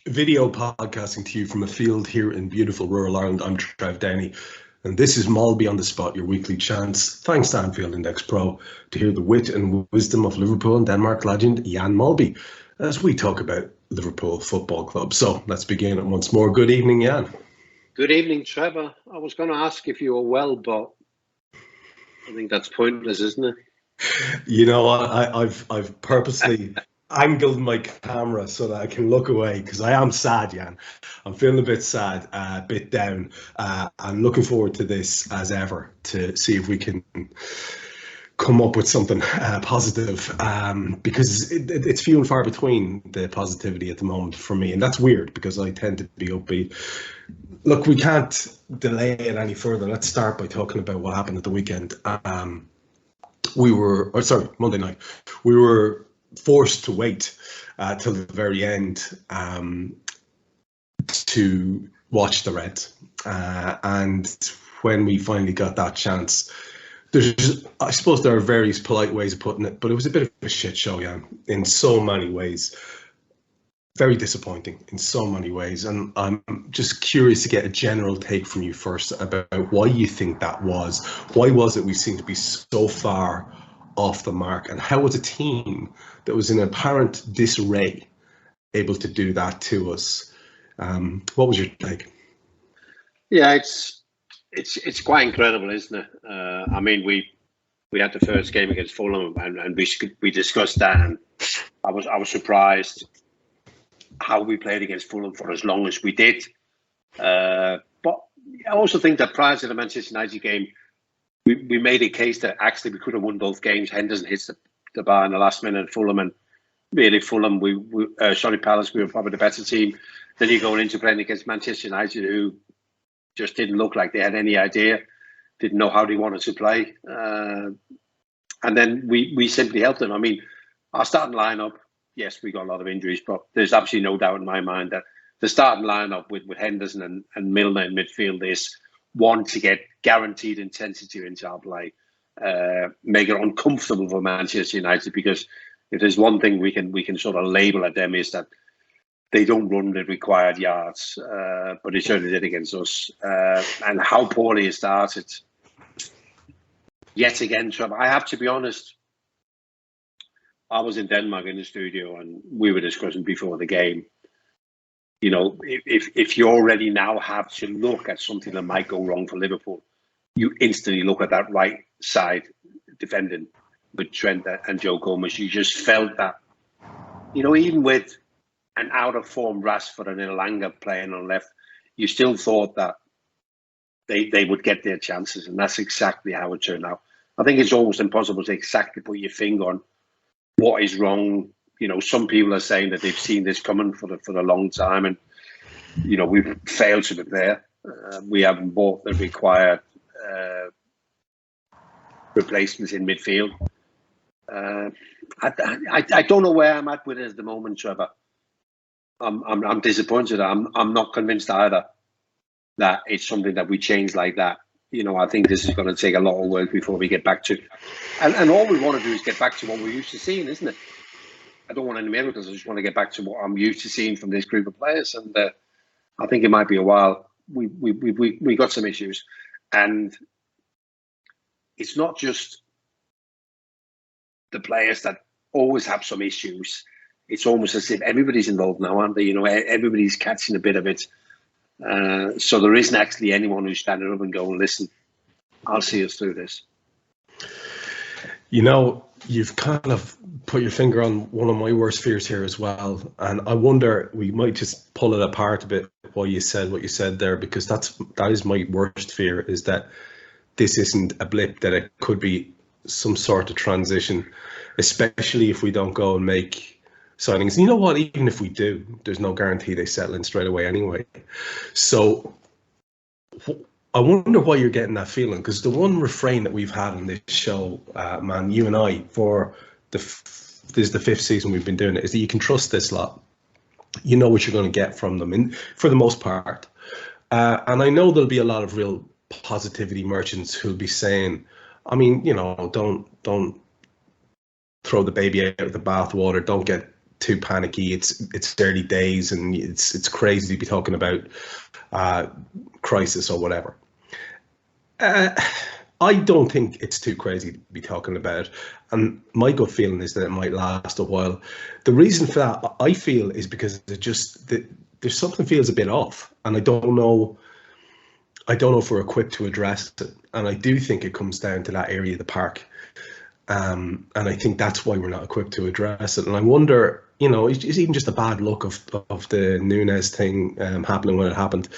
Video podcasting to you from a field here in beautiful rural Ireland. I'm Trev Downey, and this is Molby On The Spot, your weekly chance, thanks to Anfield Index Pro, to hear the wit and wisdom of Liverpool and Denmark legend Jan Molby as we talk about Liverpool Football Club. So let's begin. And once more, good evening, Jan. Good evening, Trevor. I was going to ask if you were well, but I think that's pointless, isn't it? You know, I've purposely angled my camera so that I can look away because I am sad, Jan. I'm feeling a bit sad, a bit down. I'm looking forward to this as ever to see if we can come up with something positive, because it's few and far between, the positivity at the moment for me, and that's weird because I tend to be upbeat. Look, we can't delay it any further. Let's start by talking about what happened at the weekend. Monday night. We were forced to wait till the very end to watch the Reds, and when we finally got that chance, I suppose there are various polite ways of putting it, but it was a bit of a shit show, Jan, in so many ways. Very disappointing in so many ways, and I'm just curious to get a general take from you first about why you think that was. Why was it we seem to be so far off the mark, and how was a team that was in apparent disarray able to do that to us? What was your take? Yeah, it's quite incredible, isn't it? I mean, we had the first game against Fulham, and we discussed that, and I was surprised how we played against Fulham for as long as we did. But I also think that prior to the Manchester United game, we made a case that actually we could have won both games. Henderson hits the bar in the last minute at Fulham, and really Fulham, Palace, we were probably the better team. Then you're going into playing against Manchester United, who just didn't look like they had any idea, didn't know how they wanted to play. And then we simply helped them. I mean, our starting lineup, yes, we got a lot of injuries, but there's absolutely no doubt in my mind that the starting lineup with Henderson and Milner in midfield is one to get guaranteed intensity into our play, make it uncomfortable for Manchester United, because if there's one thing we can sort of label at them is that they don't run the required yards, but they certainly did against us. And how poorly it started. Yet again, Trevor, I have to be honest, I was in Denmark in the studio and we were discussing before the game, you know, if you already now have to look at something that might go wrong for Liverpool, you instantly look at that right side defending with Trent and Joe Gomez. You just felt that, you know, even with an out-of-form Rashford and Elanga playing on left, you still thought that they would get their chances, and that's exactly how it turned out. I think it's almost impossible to exactly put your finger on what is wrong. You know, some people are saying that they've seen this coming for a long time, and you know, we've failed to prepare. We haven't bought the required replacements in midfield. I don't know where I'm at with it at the moment, Trevor. I'm disappointed. I'm not convinced either that it's something that we change like that. You know, I think this is going to take a lot of work before we get back to, and all we want to do is get back to what we're used to seeing, isn't it? I don't want any miracles. I just want to get back to what I'm used to seeing from this group of players, and I think it might be a while. We got some issues, and it's not just the players that always have some issues. It's almost as if everybody's involved now, aren't they? You know, everybody's catching a bit of it. So there isn't actually anyone who's standing up and going, listen, I'll see us through this. You know, you've kind of put your finger on one of my worst fears here as well. And I wonder, we might just pull it apart a bit while you said what you said there, because that is my worst fear, is that this isn't a blip, that it could be some sort of transition, especially if we don't go and make signings. And you know what, even if we do, there's no guarantee they settle in straight away anyway. So I wonder why you're getting that feeling, because the one refrain that we've had on this show, man, you and I, for this is the 5th season we've been doing it, is that you can trust this lot. You know what you're going to get from them, for the most part. And I know there'll be a lot of real positivity merchants who'll be saying, I mean, you know, don't throw the baby out of the bathwater. Don't get too panicky. It's early days, and it's crazy to be talking about crisis or whatever. I don't think it's too crazy to be talking about, and my gut feeling is that it might last a while. The reason for that, I feel, is because there's something feels a bit off, and I don't know if we're equipped to address it. And I do think it comes down to that area of the park. And I think that's why we're not equipped to address it. And I wonder, is even just a bad look of the Nunes thing happening when it happened.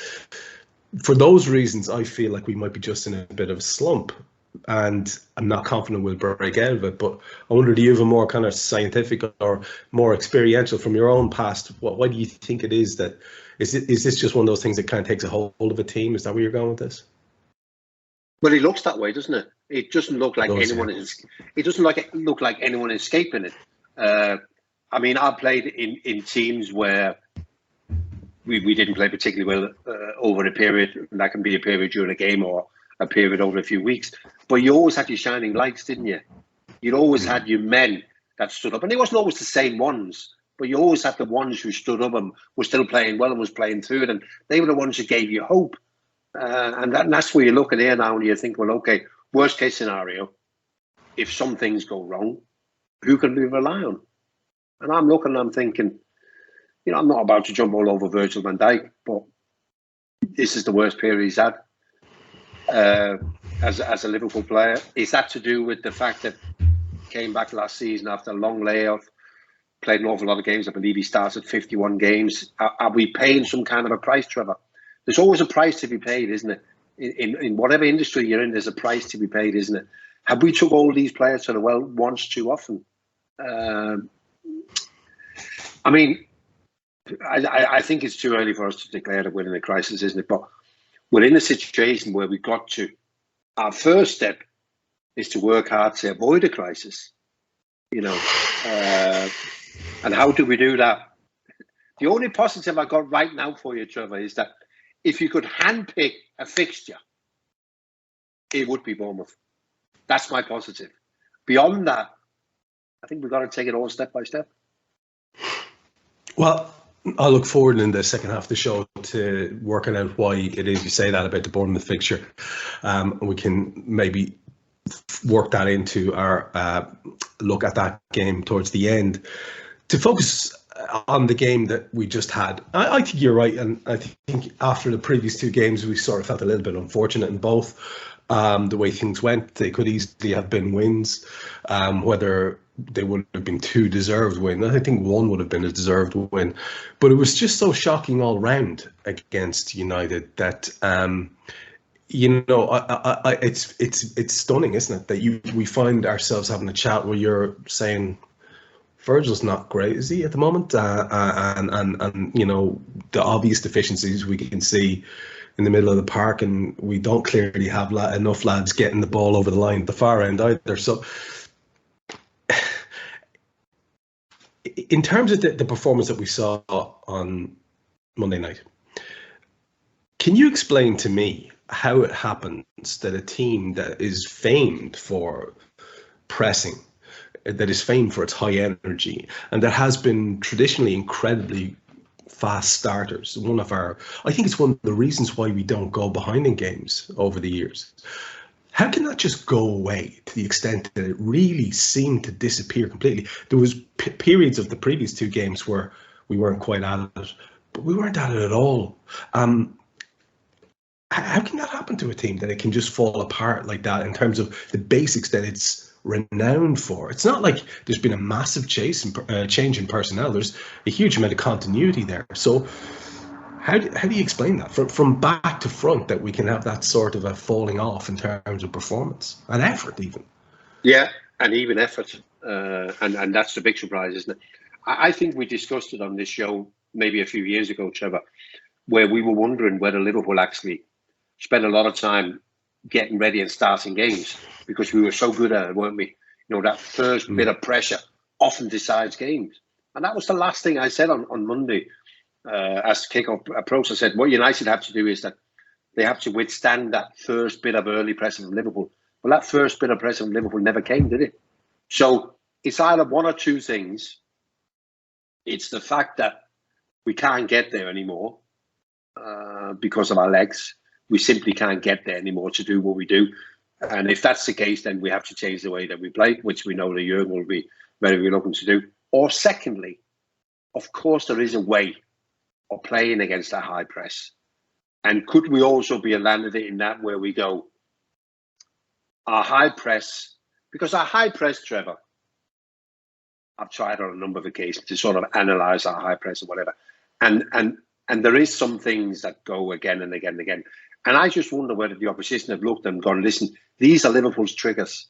For those reasons, I feel like we might be just in a bit of a slump. And I'm not confident we'll break out of it. But I wonder, do you have a more kind of scientific or more experiential from your own past? Why do you think it is that? Is this just one of those things that kind of takes a hold of a team? Is that where you're going with this? Well, it looks that way, doesn't it? It doesn't look like anyone is. It doesn't look like anyone is escaping it. I mean, I played in teams where we didn't play particularly well over a period. That can be a period during a game or a period over a few weeks. But you always had your shining lights, didn't you? You'd always had your men that stood up, and it wasn't always the same ones. But you always had the ones who stood up and were still playing well and was playing through it, and they were the ones who gave you hope. And that's where you look at here now and you think, well, okay, worst case scenario, if some things go wrong, who can we rely on? And I'm looking and I'm thinking, I'm not about to jump all over Virgil van Dijk, but this is the worst period he's had as a Liverpool player. Is that to do with the fact that he came back last season after a long layoff, played an awful lot of games? I believe he started 51 games. Are we paying some kind of a price, Trevor? There's always a price to be paid, isn't it? In whatever industry you're in, there's a price to be paid, isn't it? Have we took all these players to the well once too often? I mean, I think it's too early for us to declare that we're in a crisis, isn't it? But we're in a situation where we got to. Our first step is to work hard to avoid a crisis. And how do we do that? The only positive I got right now for you, Trevor, is that if you could handpick a fixture, it would be Bournemouth. That's my positive. Beyond that, I think we've got to take it all step by step. Well, I look forward in the second half of the show to working out why it is you say that about the Bournemouth fixture. We can maybe work that into our look at that game towards the end. To focus on the game that we just had, I think you're right, and I think after the previous two games we sort of felt a little bit unfortunate in both. The way things went, they could easily have been wins, whether they would have been two deserved wins. I think one would have been a deserved win, but it was just so shocking all round against United that it's stunning, isn't it, that we find ourselves having a chat where you're saying Virgil's not great, is he, at the moment? And the obvious deficiencies we can see in the middle of the park, and we don't clearly have enough lads getting the ball over the line at the far end either. So in terms of the performance that we saw on Monday night, can you explain to me how it happens that a team that is famed for pressing, that is famed for its high energy, and that has been traditionally incredibly fast starters, I think it's one of the reasons why we don't go behind in games over the years. How can that just go away to the extent that it really seemed to disappear completely? There was periods of the previous two games where we weren't quite at it, but we weren't at it at all. How can that happen to a team, that it can just fall apart like that in terms of the basics that it's renowned for? It's not like there's been a massive change in personnel. There's a huge amount of continuity there. So how do you explain that from back to front, that we can have that sort of a falling off in terms of performance and effort even? Yeah, and even effort. And that's the big surprise, isn't it? I think we discussed it on this show maybe a few years ago, Trevor, where we were wondering whether Liverpool actually spent a lot of time getting ready and starting games, because we were so good at it, weren't we? That first bit of pressure often decides games. And that was the last thing I said on Monday as the kick-off approach. I said, what United have to do is that they have to withstand that first bit of early pressing from Liverpool. Well, that first bit of pressing from Liverpool never came, did it? So it's either one or two things. It's the fact that we can't get there anymore because of our legs. We simply can't get there anymore to do what we do. And if that's the case, then we have to change the way that we play, which we know the Jurgen will be very reluctant to do. Or secondly, of course, there is a way of playing against a high press. And could we also be a landed in that where we go, our high press, because our high press, Trevor, I've tried on a number of occasions to sort of analyse our high press or whatever. And there is some things that go again and again and again. And I just wonder whether the opposition have looked and gone, listen, these are Liverpool's triggers.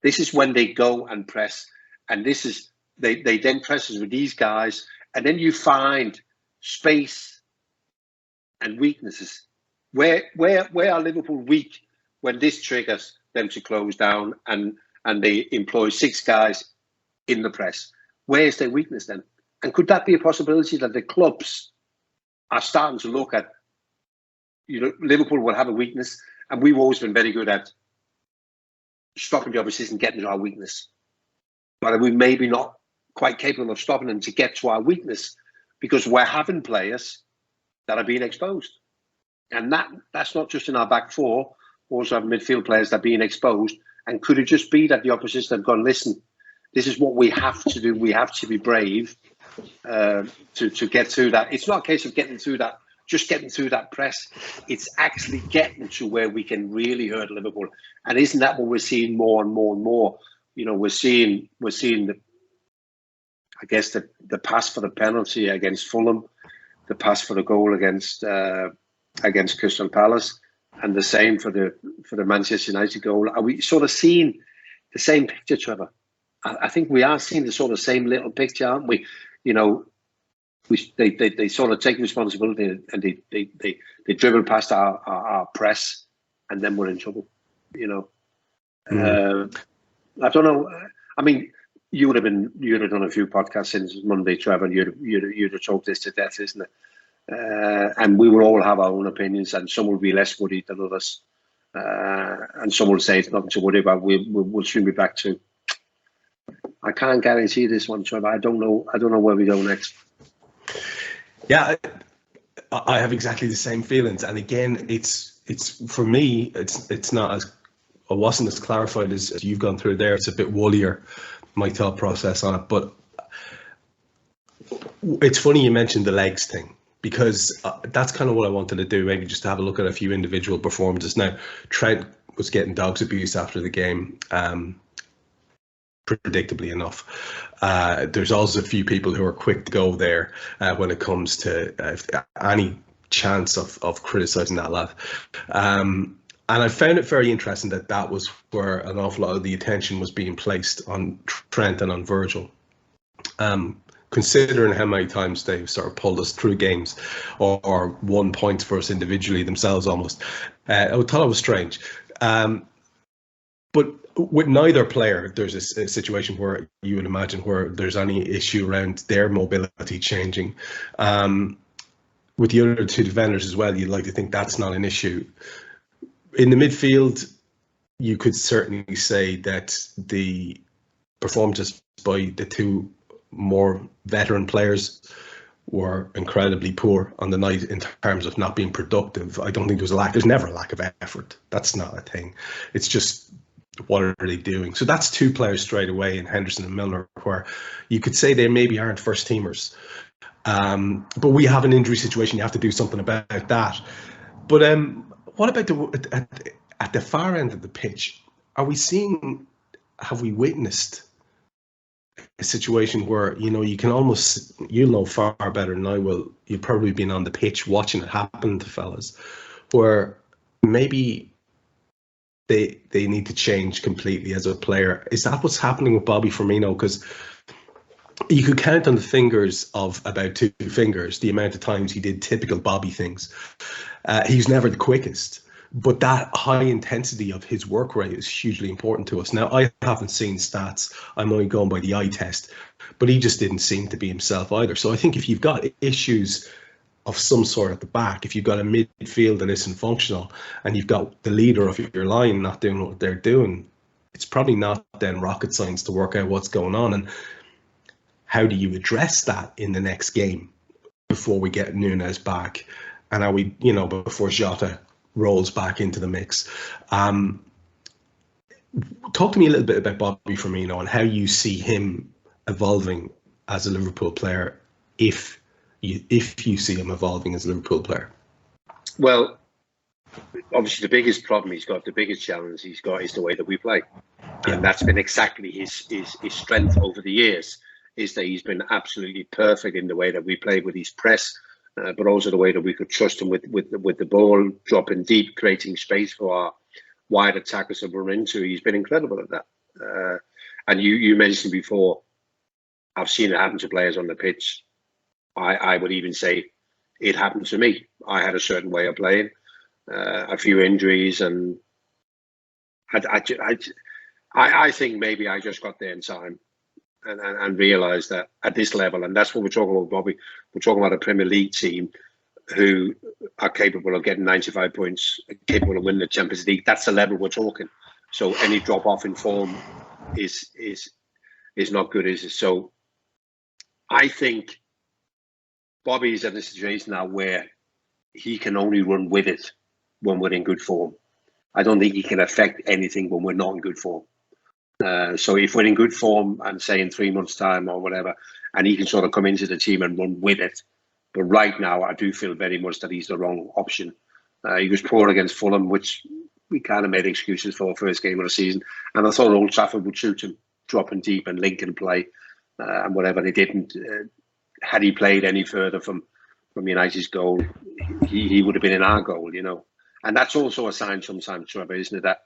This is when they go and press. And this is, they then presses with these guys. And then you find space and weaknesses. Where are Liverpool weak when this triggers them to close down and they employ 6 guys in the press? Where is their weakness then? And could that be a possibility that the clubs are starting to look at, Liverpool will have a weakness, and we've always been very good at stopping the opposition getting to our weakness. But we maybe not quite capable of stopping them to get to our weakness because we're having players that are being exposed. And that's not just in our back four, also have midfield players that are being exposed. And could it just be that the opposition have gone, listen, this is what we have to do. We have to be brave to get through that. It's not a case of getting through that, just getting through that press. It's actually getting to where we can really hurt Liverpool. And isn't that what we're seeing more and more and more? We're seeing the pass for the penalty against Fulham, the pass for the goal against Crystal Palace, and the same for the Manchester United goal. Are we sort of seeing the same picture, Trevor? I think we are seeing the sort of same little picture, aren't we? They sort of take responsibility and they dribble past our press, and then we're in trouble. I don't know. I mean, you'd have done a few podcasts since Monday, Trevor. You'd have talked this to death, isn't it? And we will all have our own opinions, and some will be less worried than others, and some will say it's nothing to worry about. We'll soon be back to. I can't guarantee this one, Trevor. I don't know where we go next. Yeah, I have exactly the same feelings, and again, it's for me, it's not as. I wasn't as clarified as you've gone through there. It's a bit woollier, my thought process on it. But it's funny you mentioned the legs thing, because that's kind of what I wanted to do, maybe just to have a look at a few individual performances. Now, Trent was getting dogs abuse after the game, predictably enough. There's also a few people who are quick to go there when it comes to any chance of criticising that lad. And I found it very interesting that was where an awful lot of the attention was being placed on Trent and on Virgil. Considering how many times they've sort of pulled us through games or won points for us individually themselves almost, I thought it was strange. But with neither player, there's a situation where you would imagine where there's any issue around their mobility changing. With the other two defenders as well, you'd like to think that's not an issue. In the midfield, you could certainly say that the performances by the two more veteran players were incredibly poor on the night in terms of not being productive. I don't think there's never a lack of effort. That's not a thing. It's just, what are they doing? So that's two players straight away in Henderson and Milner, where you could say they maybe aren't first teamers. But we have an injury situation. You have to do something about that. But what about at the far end of the pitch? Have we witnessed a situation where, you can almost, you'll know far better than I will, you've probably been on the pitch watching it happen to fellas, where maybe they need to change completely as a player. Is that what's happening with Bobby Firmino? Because you could count on the fingers of about 2 fingers the amount of times he did typical Bobby things. He's never the quickest, but that high intensity of his work rate is hugely important to us. Now, I haven't seen stats. I'm only going by the eye test, but he just didn't seem to be himself either. So I think if you've got issues of some sort at the back, if you've got a midfield that isn't functional and you've got the leader of your line not doing what they're doing, it's probably not then rocket science to work out what's going on. And how do you address that in the next game before we get Núñez back, and are we, before Jota rolls back into the mix? Talk to me a little bit about Bobby Firmino and how you see him evolving as a Liverpool player, if you see him evolving as a Liverpool player. Well, obviously the biggest problem he's got, the biggest challenge he's got, is the way that we play. And that's been exactly his strength over the years, is that he's been absolutely perfect in the way that we play with his press, but also the way that we could trust him with the ball, dropping deep, creating space for our wide attackers to run into. He's been incredible at that. And you mentioned before, I've seen it happen to players on the pitch. I would even say it happened to me. I had a certain way of playing, a few injuries, and I think maybe I just got there in time and realised that at this level, and that's what we're talking about, Bobby. We're talking about a Premier League team who are capable of getting 95 points, capable of winning the Champions League. That's the level we're talking. So any drop off in form is not good, is it? So I think Bobby's in a situation now where he can only run with it when we're in good form. I don't think he can affect anything when we're not in good form. So if we're in good form, and say in 3 months' time or whatever, and he can sort of come into the team and run with it. But right now, I do feel very much that he's the wrong option. He was poor against Fulham, which we kind of made excuses for first game of the season. And I thought OldTrafford would suit him, dropping deep and linking play and whatever. They didn't. Had he played any further from United's goal, he would have been in our goal, And that's also a sign sometimes, Trevor, isn't it, that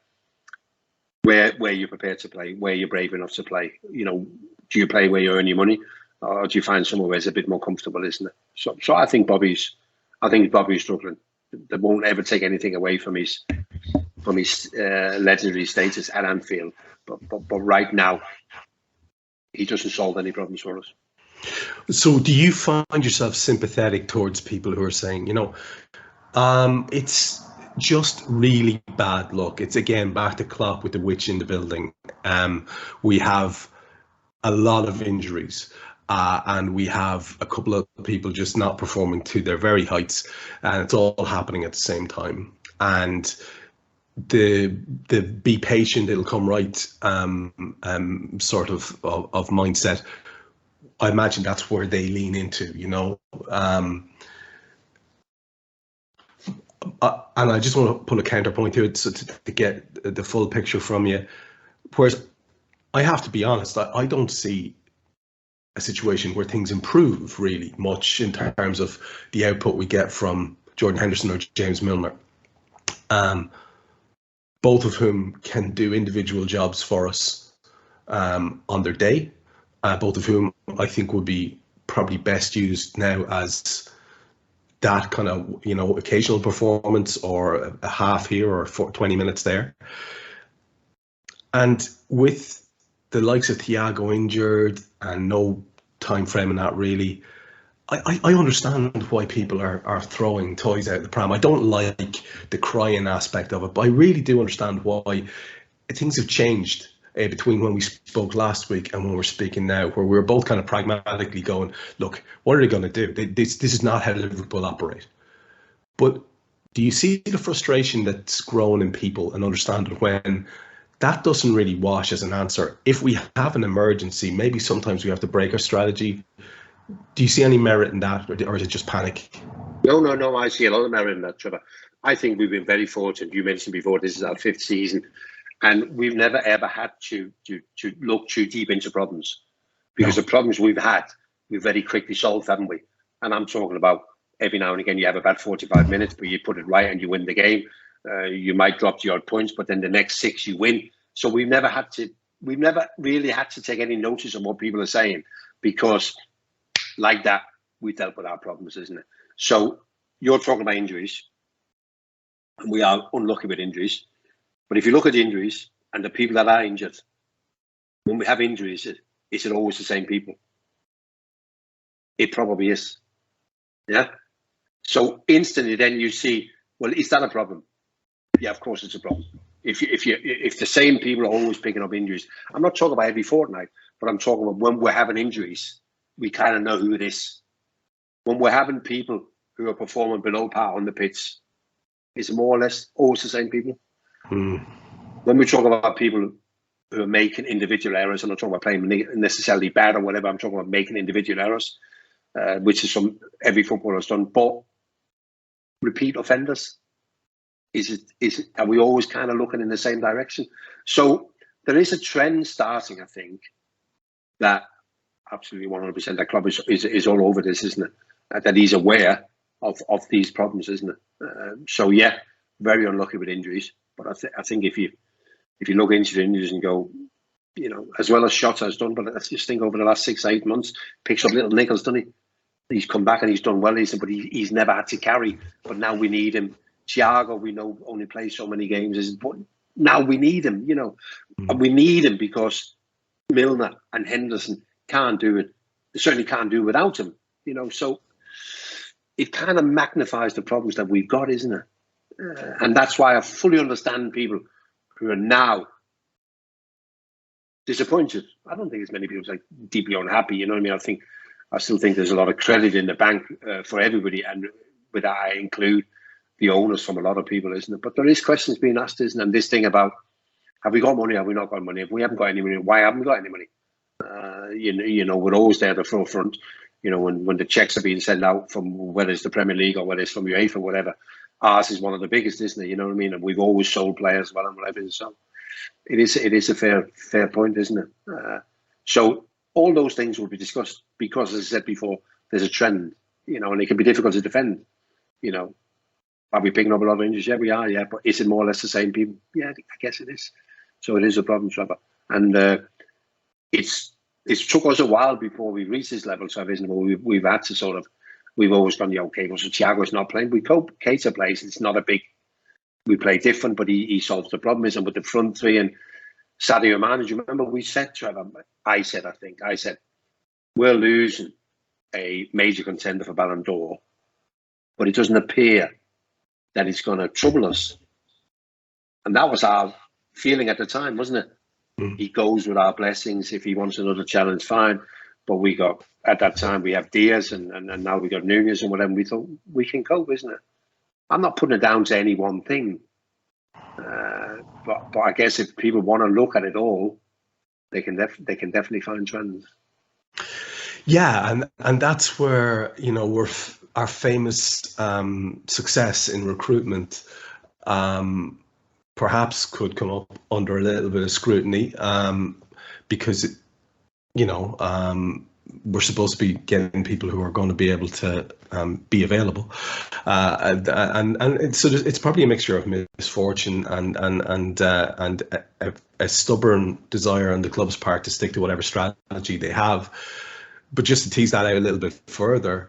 where you're prepared to play, where you're brave enough to play. Do you play where you earn your money, or do you find somewhere where it's a bit more comfortable, isn't it? So I think Bobby's struggling. They won't ever take anything away from his legendary status at Anfield, but right now he doesn't solve any problems for us. So do you find yourself sympathetic towards people who are saying, it's just really bad luck? It's again back to Klopp with the witch in the building. We have a lot of injuries, and we have a couple of people just not performing to their very heights, and it's all happening at the same time. And the be patient, it'll come right sort of mindset, I imagine that's where they lean into, and I just want to put a counterpoint to it, so to get the full picture from you. Whereas I have to be honest, I don't see a situation where things improve really much in terms of the output we get from Jordan Henderson or James Milner, both of whom can do individual jobs for us on their day. Both of whom I think would be probably best used now as that kind of, occasional performance, or a half here or 20 minutes there. And with the likes of Thiago injured and no time frame in that really, I understand why people are throwing toys out the pram. I don't like the crying aspect of it, but I really do understand why things have changed between when we spoke last week and when we're speaking now, where we're both kind of pragmatically going, look, what are they going to do? This is not how Liverpool operate. But do you see the frustration that's grown in people, and understand it when that doesn't really wash as an answer? If we have an emergency, maybe sometimes we have to break our strategy. Do you see any merit in that, or is it just panic? No. I see a lot of merit in that, Trevor. I think we've been very fortunate. You mentioned before, this is our 5th season. And we've never, ever had to look too deep into problems, because the problems we've had, we've very quickly solved, haven't we? And I'm talking about every now and again, you have about 45 minutes, but you put it right and you win the game. You might drop the odd points, but then the next 6 you win. So we've never really had to take any notice of what people are saying, because like that, we dealt with our problems, isn't it? So you're talking about injuries, and we are unlucky with injuries. But if you look at the injuries and the people that are injured, when we have injuries, is it always the same people? It probably is. Yeah. So instantly, then you see, well, is that a problem? Yeah, of course it's a problem. If the same people are always picking up injuries, I'm not talking about every fortnight, but I'm talking about when we're having injuries, we kind of know who it is. When we're having people who are performing below par on the pitch, it's more or less always the same people. When we talk about people who are making individual errors, I'm not talking about playing necessarily bad or whatever, I'm talking about making individual errors, which is from every footballer has done. But repeat offenders, are we always kind of looking in the same direction? So there is a trend starting, I think, that absolutely 100% that club is all over this, isn't it? That he's aware of these problems, isn't it? So yeah, very unlucky with injuries. But I think if you look into the injuries and go, you know, as well as Shota has done, but let's just think over the last 6 to 8 months, picks up little nickels, doesn't he? He's come back and he's done well, but he's never had to carry. But now we need him. Thiago, we know, only plays so many games, but now we need him, you know. And we need him because Milner and Henderson can't do it. They certainly can't do it without him, you know. So it kind of magnifies the problems that we've got, isn't it? And that's why I fully understand people who are now disappointed. I don't think as many people like deeply unhappy, you know what I mean? I still think there's a lot of credit in the bank for everybody, and with that I include the owners from a lot of people, isn't it? But there is questions being asked, isn't it? And this thing about, have we got money? Have we not got money? If we haven't got any money, why haven't we got any money? You know, we're always there at the forefront. You know, when the checks are being sent out from whether it's the Premier League or whether it's from UEFA or whatever, ours is one of the biggest, isn't it? You know what I mean? And we've always sold players well and whatever. So it is a fair point, isn't it? So all those things will be discussed because, as I said before, there's a trend. You know, and it can be difficult to defend. You know, are we picking up a lot of injuries? Yeah, we are. Yeah, but is it more or less the same people? Yeah, I guess it is. So it is a problem, Trevor. And it's took us a while before we reached this level, so isn't it? We've had to sort of, we've always gone, yeah, okay, well, so Thiago's not playing. We cope. Keita plays. It's not a big, we play different, but he solves the problem. Isn't with the front three and Sadio Mane? Do you remember we said, Trevor? I said, we're losing a major contender for Ballon d'Or, but it doesn't appear that it's going to trouble us. And that was our feeling at the time, wasn't it? He goes with our blessings. If he wants another challenge, fine. But we got, at that time, we have Diaz and now we got Nunez and whatever. We thought we can cope, isn't it? I'm not putting it down to any one thing. But I guess if people want to look at it all, they can definitely find trends. Yeah, and that's where, you know, our famous success in recruitment perhaps could come up under a little bit of scrutiny because, you know, we're supposed to be getting people who are going to be able to be available, and so it's probably a mixture of misfortune and a stubborn desire on the club's part to stick to whatever strategy they have. But just to tease that out a little bit further,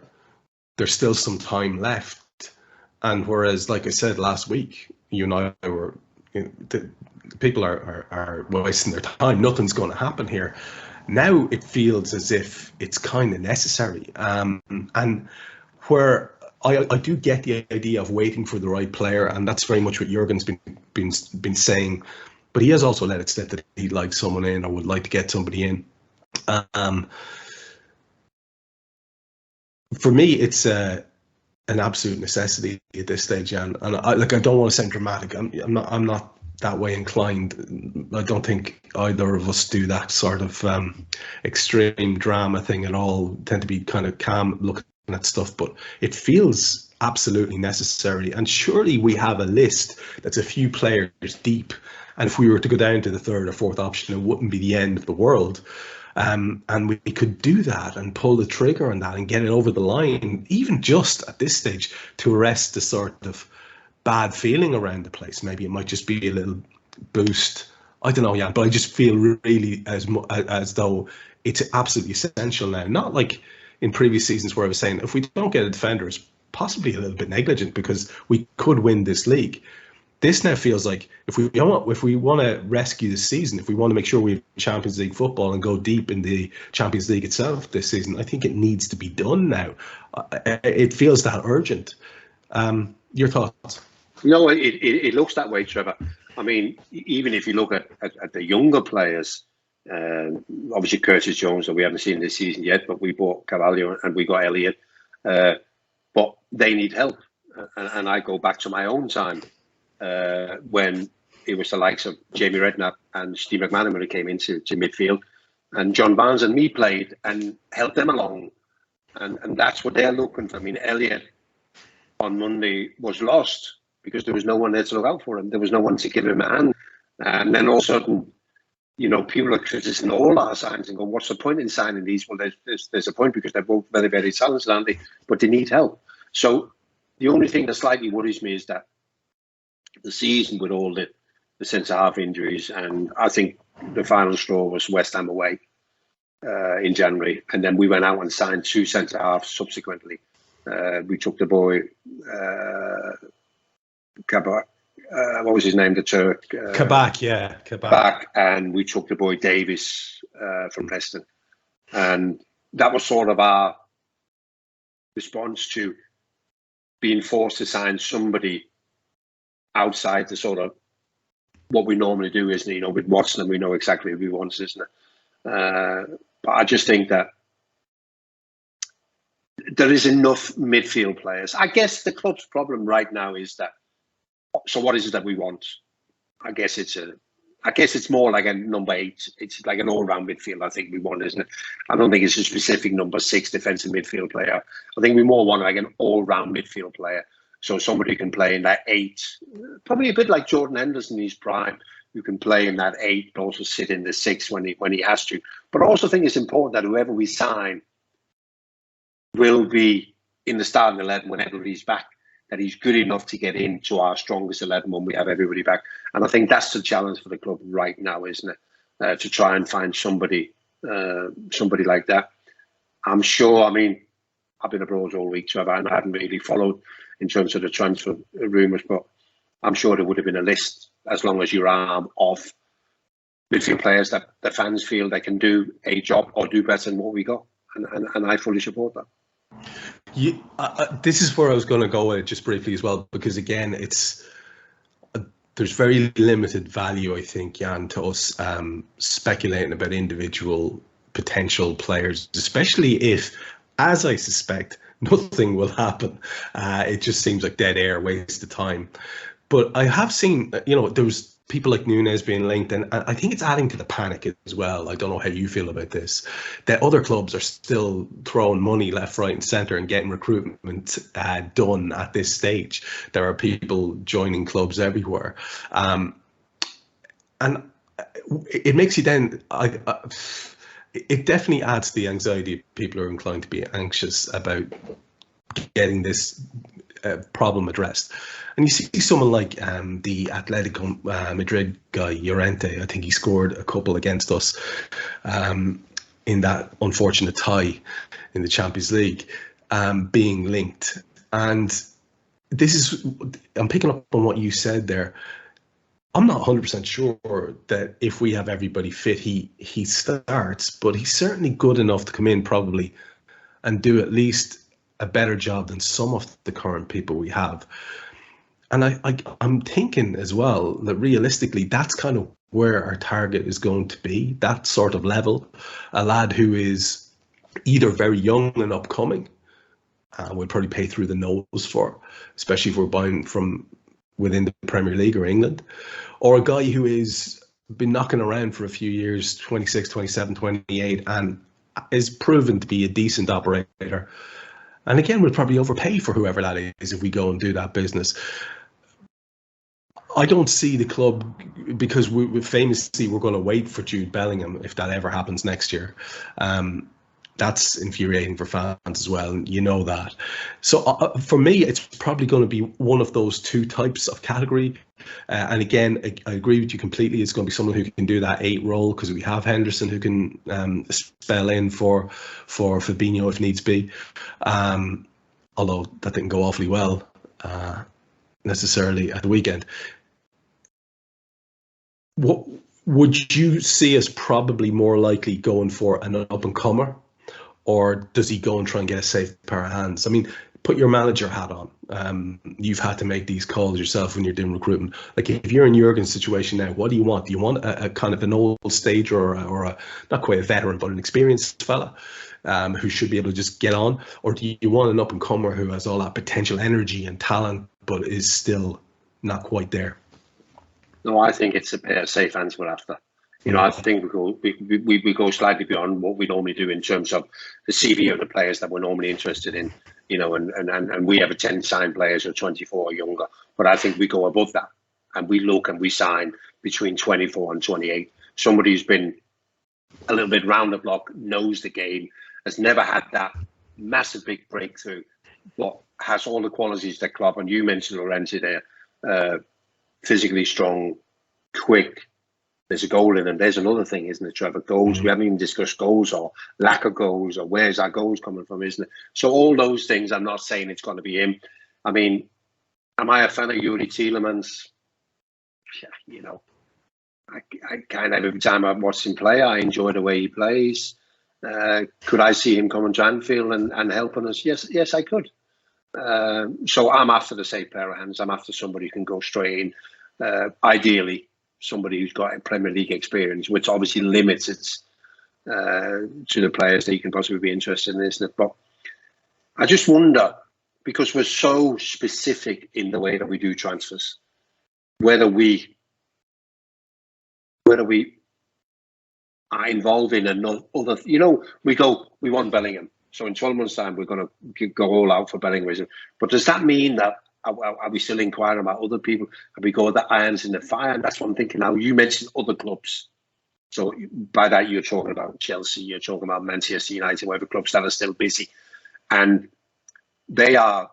there's still some time left, and whereas, like I said last week, you and I were, you know, the people are wasting their time. Nothing's going to happen here. Now it feels as if it's kind of necessary, and where I do get the idea of waiting for the right player, and that's very much what Jurgen's been saying. But he has also let it slip that he'd like someone in or would like to get somebody in. For me, it's an absolute necessity at this stage, Jan. And I don't want to sound dramatic. I'm not that way inclined. I don't think either of us do that sort of extreme drama thing at all. Tend to be kind of calm looking at stuff, but it feels absolutely necessary. And surely we have a list that's a few players deep. And if we were to go down to the third or fourth option, it wouldn't be the end of the world. And we could do that and pull the trigger on that and get it over the line, even just at this stage, to arrest the sort of bad feeling around the place. Maybe it might just be a little boost. I don't know, Jan, but I just feel really as though it's absolutely essential now. Not like in previous seasons where I was saying, if we don't get a defender, it's possibly a little bit negligent because we could win this league. This now feels like if we want to rescue the season, if we want to make sure we have Champions League football and go deep in the Champions League itself this season, I think it needs to be done now. It feels that urgent. Your thoughts? No, it looks that way, Trevor. I mean, even if you look at the younger players, Obviously, Curtis Jones, that we haven't seen this season yet, but we bought Carvalho and we got Elliott. But they need help. And I go back to my own time when it was the likes of Jamie Redknapp and Steve McManaman who came into midfield. And John Barnes and me played and helped them along. And that's what they're looking for. I mean, Elliott on Monday was lost because there was no one there to look out for him. There was no one to give him a hand. And then all of a sudden, people are criticizing all our signs and go, what's the point in signing these? Well, there's a point because they're both very, very talented, aren't they? But they need help. So the only thing that slightly worries me is that the season with all the centre-half injuries, and I think the final straw was West Ham away in January. And then we went out and signed 2 centre-halves subsequently. We took the boy, Kabak, what was his name, the Turk? Kabak, yeah. Kabak, and we took the boy Davis from Preston. And that was sort of our response to being forced to sign somebody outside the sort of what we normally do, isn't it? With Watson, we know exactly who we want, isn't it? But I just think that there is enough midfield players. I guess the club's problem right now is that, so what is it that we want? I guess it's more like a number 8. It's like an all-round midfield, I think we want, isn't it? I don't think it's a specific number 6 defensive midfield player. I think we more want like an all-round midfield player. So somebody can play in that 8, probably a bit like Jordan Henderson in his prime, who can play in that 8, but also sit in the 6 when he has to. But I also think it's important that whoever we sign will be in the starting 11 when everybody's back, that he's good enough to get into our strongest 11 when we have everybody back. And I think that's the challenge for the club right now, isn't it? To try and find somebody like that. I'm sure, I mean, I've been abroad all week, so I haven't really followed in terms of the transfer rumours, but I'm sure there would have been a list, as long as your arm, of midfield players that the fans feel they can do a job or do better than what we got. And I fully support that. This is where I was going to go with it just briefly as well, because again, there's very limited value, I think, Jan, to us speculating about individual potential players, especially if, as I suspect, nothing will happen. It just seems like dead air, waste of time. But I have seen, there was people like Nunes being linked, and I think it's adding to the panic as well. I don't know how you feel about this, that other clubs are still throwing money left, right and centre and getting recruitment done at this stage. There are people joining clubs everywhere. And it makes you then, it definitely adds to the anxiety. People are inclined to be anxious about getting this problem addressed. And you see someone like the Atletico Madrid guy, Llorente. I think he scored a couple against us in that unfortunate tie in the Champions League, being linked. And this is, I'm picking up on what you said there. I'm not 100% sure that if we have everybody fit, he starts, but he's certainly good enough to come in probably and do at least a better job than some of the current people we have. And I'm thinking as well that realistically, that's kind of where our target is going to be, that sort of level. A lad who is either very young and upcoming, we'll probably pay through the nose for, especially if we're buying from within the Premier League or England, or a guy who is been knocking around for a few years, 26, 27, 28, and is proven to be a decent operator. And again, we'll probably overpay for whoever that is if we go and do that business. I don't see the club, because we're going to wait for Jude Bellingham if that ever happens next year. That's infuriating for fans as well, and you know that. So for me, it's probably going to be one of those 2 types of category. And again, I agree with you completely. It's going to be someone who can do that 8 role, because we have Henderson who can spell in for Fabinho if needs be. Although that didn't go awfully well necessarily at the weekend. What would you see as probably more likely going for an up-and-comer? Or does he go and try and get a safe pair of hands? I mean, put your manager hat on. You've had to make these calls yourself when you're doing recruitment. Like, if you're in Jurgen's situation now, what do you want? Do you want a kind of an old stager or a not quite a veteran, but an experienced fella who should be able to just get on? Or do you want an up-and-comer who has all that potential energy and talent, but is still not quite there? No, I think it's a pair of safe hands we're after. You know, I think we go slightly beyond what we normally do in terms of the CV of the players that we're normally interested in. You know, and we have a 10 signed players who are 24 or younger, but I think we go above that and we look and we sign between 24 and 28. Somebody who's been a little bit round the block, knows the game, has never had that massive big breakthrough, but has all the qualities that Klopp, and you mentioned Llorente there, physically strong, quick. There's a goal in them. There's another thing, isn't it, Trevor? Goals. We haven't even discussed goals or lack of goals or where's our goals coming from, isn't it? So all those things, I'm not saying it's going to be him. I mean, am I a fan of Yuri Tielemans? Yeah, you know, I kind of, every time I've watched him play, I enjoy the way he plays. Could I see him coming to Anfield and helping us? Yes, I could. So I'm after the safe pair of hands. I'm after somebody who can go straight in, ideally somebody who's got a Premier League experience, which obviously limits it to the players that you can possibly be interested in, isn't it? But I just wonder, because we're so specific in the way that we do transfers, whether we are involved in another, you know, we want Bellingham. So in 12 months' time, we're going to go all out for Bellingham. But does that mean that are we still inquiring about other people? Have we got the irons in the fire? And that's what I'm thinking now. You mentioned other clubs. So by that, you're talking about Chelsea, you're talking about Manchester United, whatever clubs that are still busy. And they are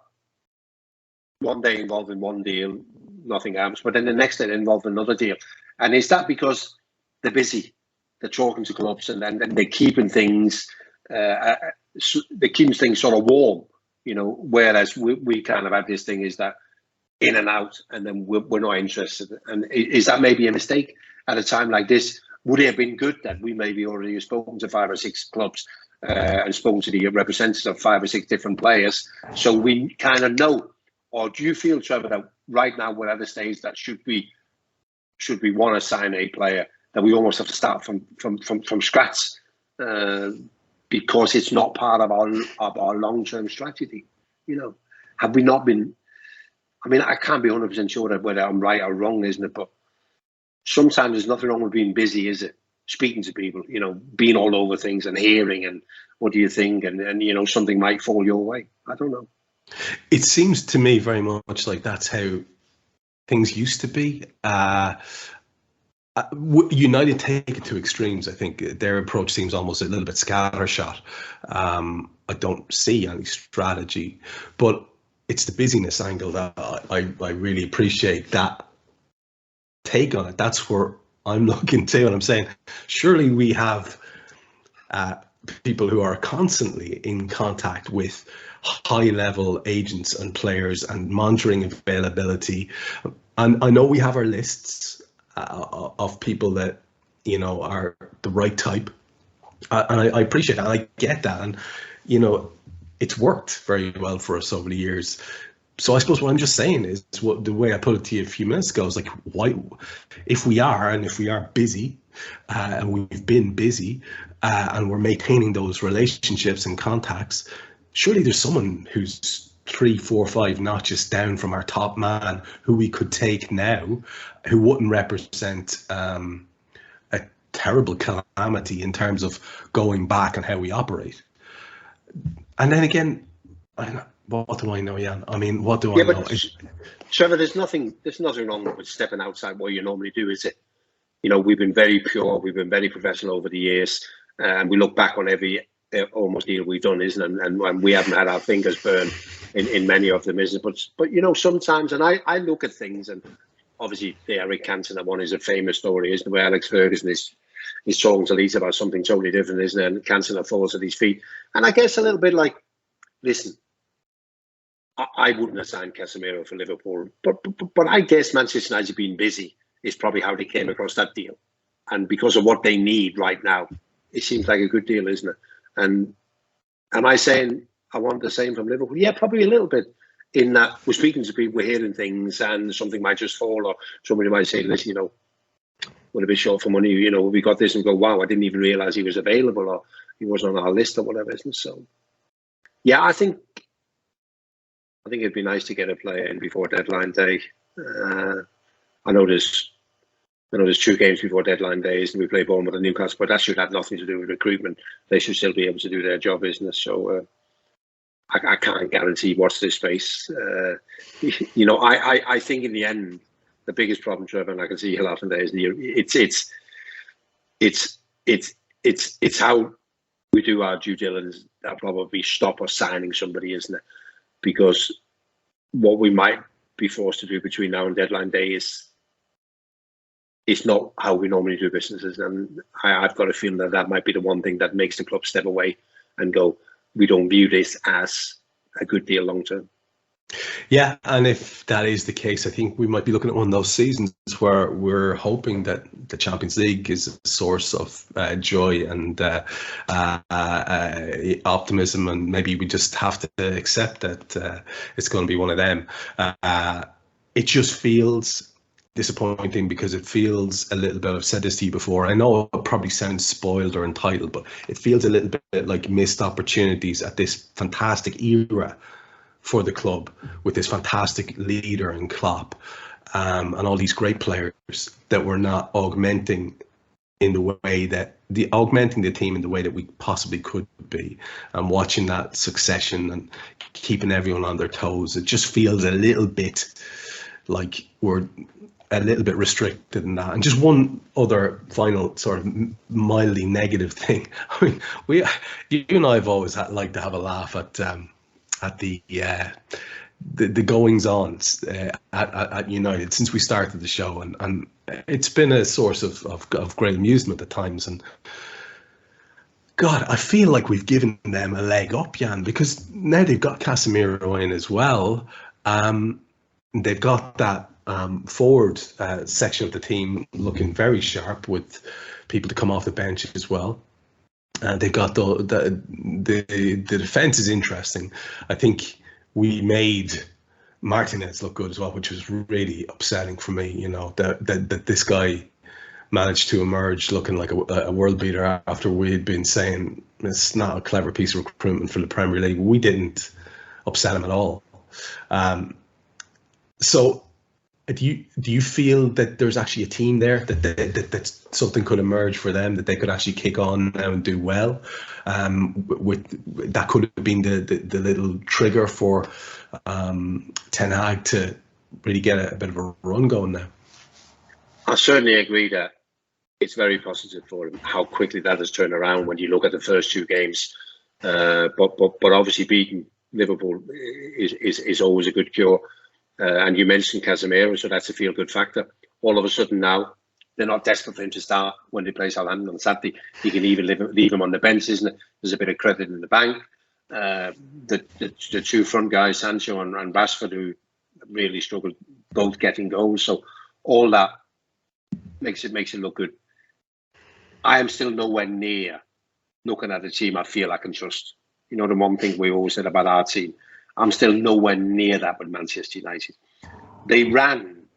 one day involved in one deal, nothing happens. But then the next day they're involved in another deal. And is that because they're busy? They're talking to clubs and then they're keeping things, they're keeping things sort of warm. You know, whereas we kind of have this thing is that in and out, and then we're not interested. And is that maybe a mistake at a time like this? Would it have been good that we maybe already have spoken to 5 or 6 clubs and spoken to the representatives of 5 or 6 different players, so we kind of know? Or do you feel, Trevor, that right now we're at a stage that should we want to sign a player, that we almost have to start from scratch? Because it's not part of our long-term strategy. You know, have we not been? I mean, I can't be 100% sure that whether I'm right or wrong, isn't it? But sometimes there's nothing wrong with being busy, is it? Speaking to people, you know, being all over things and hearing and what do you think? And you know, something might fall your way. I don't know. It seems to me very much like that's how things used to be. United take it to extremes. I think their approach seems almost a little bit scattershot. I don't see any strategy, but it's the busyness angle that I really appreciate that take on it. That's where I'm looking to, and I'm saying, surely we have people who are constantly in contact with high-level agents and players and monitoring availability. And I know we have our lists of people that, you know, are the right type, and I appreciate that. I get that, and you know, it's worked very well for us over the years. So I suppose what I'm just saying is, what the way I put it to you a few minutes ago is like, why, if we are busy, and we've been busy, and we're maintaining those relationships and contacts, surely there's someone who's 3, 4, 5 notches down from our top man who we could take now, who wouldn't represent a terrible calamity in terms of going back and how we operate. And then again, what do I know, Jan? I mean, what do I know? Trevor, there's nothing wrong with stepping outside what you normally do, is it? You know, we've been very pure, we've been very professional over the years, and we look back on every almost deal we've done, isn't it? And we haven't had our fingers burned in many of them, isn't it? But you know, sometimes, and I look at things, and obviously the Eric Cantona one is a famous story, isn't it? Where Alex Ferguson is talking to Leeds about something totally different, isn't it? And Cantona falls at his feet. And I guess a little bit like, listen, I wouldn't have signed Casemiro for Liverpool, but I guess Manchester United being busy is probably how they came across that deal. And because of what they need right now, it seems like a good deal, isn't it? And am I saying I want the same from Liverpool? Yeah, probably a little bit. in that we're speaking to people, we're hearing things, and something might just fall, or somebody might say, listen, we're a bit short for money, we got this, and go, wow, I didn't even realise he was available, or he was on our list, or whatever, isn't it? So, yeah, I think it'd be nice to get a player in before deadline day. I know there's 2 games before deadline days, and we play Bournemouth and Newcastle, but that should have nothing to do with recruitment. They should still be able to do their job, isn't it? So I can't guarantee what's this space. I think in the end, the biggest problem, Trevor, and I can see you laughing there, is it's how we do our due diligence that probably stop us signing somebody, isn't it? Because what we might be forced to do between now and deadline day is not how we normally do businesses, and I've got a feeling that might be the one thing that makes the club step away and go, we don't view this as a good deal long term. Yeah, and if that is the case, I think we might be looking at one of those seasons where we're hoping that the Champions League is a source of joy and optimism, and maybe we just have to accept that it's going to be one of them. It just feels disappointing because it feels a little bit, I've said this to you before, I know it probably sounds spoiled or entitled, but it feels a little bit like missed opportunities at this fantastic era for the club, with this fantastic leader in Klopp, and all these great players that we're not augmenting in the way that augmenting the team in the way that we possibly could be, and watching that succession and keeping everyone on their toes. It just feels a little bit like we're a little bit restricted in that. And just one other final sort of mildly negative thing. I mean, you and I have always liked to have a laugh at the goings on at United since we started the show, and it's been a source of great amusement at times. And God, I feel like we've given them a leg up, Jan, because now they've got Casemiro in as well. They've got that forward section of the team looking very sharp, with people to come off the bench as well. They've got the defense is interesting. I think we made Martinez look good as well, which was really upsetting for me. That this guy managed to emerge looking like a world beater after we had been saying it's not a clever piece of recruitment for the Premier League. We didn't upset him at all. So do you feel that there's actually a team there that something could emerge for them, that they could actually kick on now and do well? With that could have been the little trigger for Ten Hag to really get a bit of a run going now. I certainly agree that it's very positive for him how quickly that has turned around when you look at the first 2 games. But obviously beating Liverpool is always a good cure. And you mentioned Casemiro, so that's a feel-good factor. All of a sudden now, they're not desperate for him to start when they play Southampton on Saturday. You can even leave him on the bench, isn't it? There's a bit of credit in the bank. The 2 front guys, Sancho and Rashford, who really struggled both getting goals. So all that makes it look good. I am still nowhere near looking at a team I feel I can trust. The one thing we always said about our team, I'm still nowhere near that with Manchester United. They ran